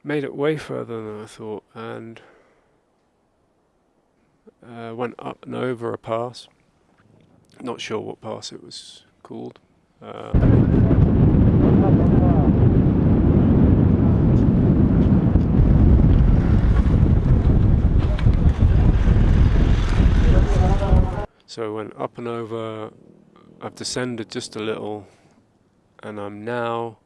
Made it way further than I thought, and went up and over a pass. Not sure what pass it was called. So I went up and over. I've descended just a little, and I'm now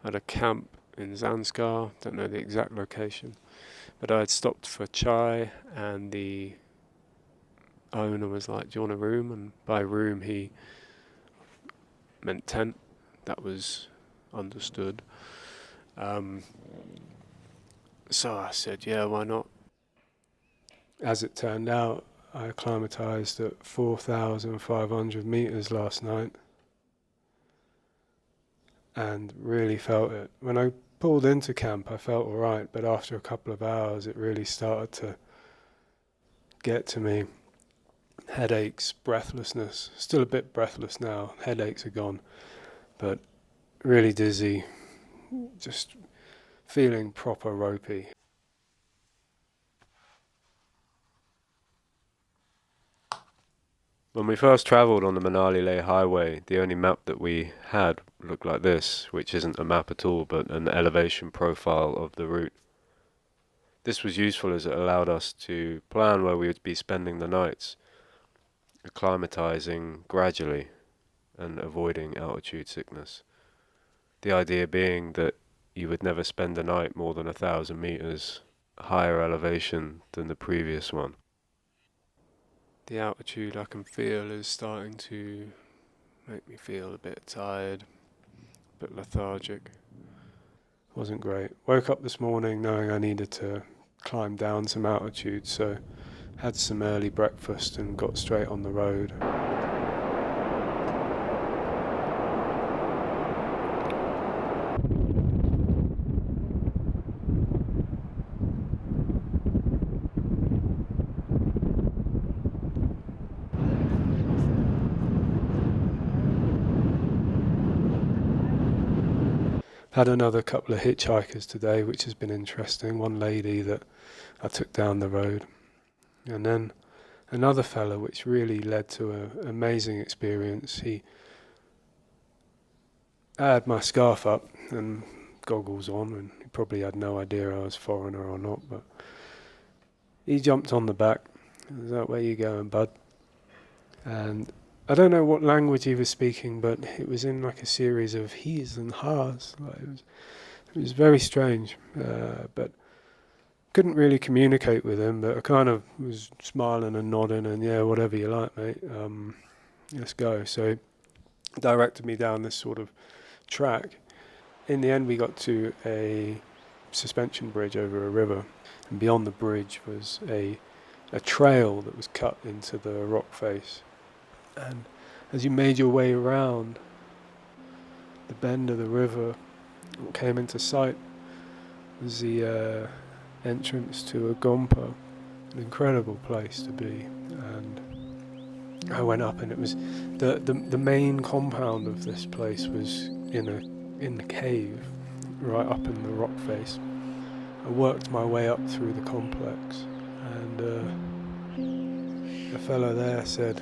at a camp in Zanskar. Don't know the exact location, but I had stopped for chai, and the owner was like, "Do you want a room?" And by room he meant tent. That was understood. So I said, "Yeah, why not?" As it turned out, I acclimatized at 4,500 meters last night and really felt it. When I pulled into camp, I felt alright, but after a couple of hours, it really started to get to me. Headaches, breathlessness, still a bit breathless now, headaches are gone, but really dizzy, just feeling proper ropey. When we first travelled on the Manali-Leh highway, the only map that we had looked like this, which isn't a map at all, but an elevation profile of the route. This was useful as it allowed us to plan where we would be spending the nights, acclimatizing gradually and avoiding altitude sickness. The idea being that you would never spend a night more than 1,000 meters higher elevation than the previous one. The altitude I can feel is starting to make me feel a bit tired, a bit lethargic. Wasn't great. Woke up this morning knowing I needed to climb down some altitude, so had some early breakfast and got straight on the road. Had another couple of hitchhikers today, which has been interesting. One lady that I took down the road, and then another fella, which really led to an amazing experience. I had my scarf up and goggles on, and he probably had no idea I was a foreigner or not, but he jumped on the back. Is that where you going, bud? And I don't know what language he was speaking, but it was in like a series of he's and ha's. Like it was very strange, but couldn't really communicate with him. But I kind of was smiling and nodding, and yeah, whatever you like, mate. Let's go. So he directed me down this sort of track. In the end, we got to a suspension bridge over a river, and beyond the bridge was a trail that was cut into the rock face. And as you made your way around the bend of the river, what came into sight was the entrance to a Gompa, an incredible place to be. And I went up, and it was the main compound of this place was in the cave, right up in the rock face. I worked my way up through the complex, and a fellow there said,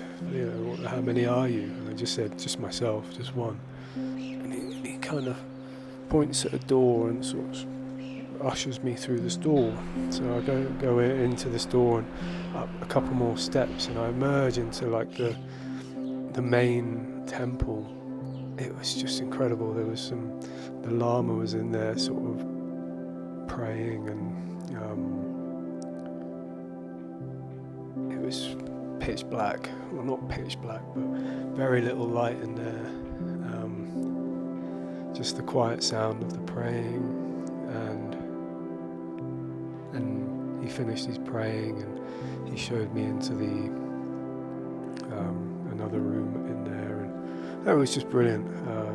how many are you? And I just said, just myself, just one. And he kind of points at a door and sort of ushers me through this door. So I go into this door and up a couple more steps, and I emerge into like the main temple. It was just incredible. There was the lama was in there sort of praying, and it was pitch black. Well, not pitch black, but very little light in there. Just the quiet sound of the praying, and he finished his praying, and he showed me into the another room in there, and that was just brilliant.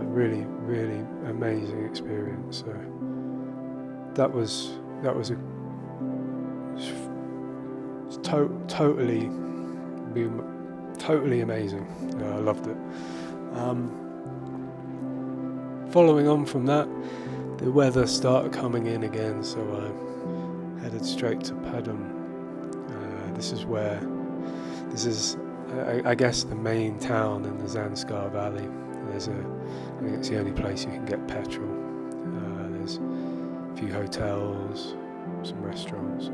Really, really amazing experience. So that was a totally amazing. I loved it. Following on from that, the weather started coming in again, so I headed straight to Padum. This is I guess the main town in the Zanskar Valley. I think it's the only place you can get petrol. There's a few hotels, some restaurants.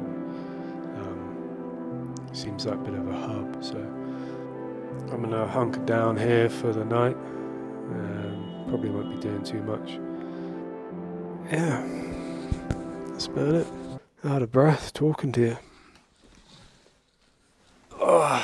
Seems like a bit of a hub, so I'm gonna hunker down here for the night. Probably won't be doing too much. Yeah, that's about it. Out of breath talking to you. Oh.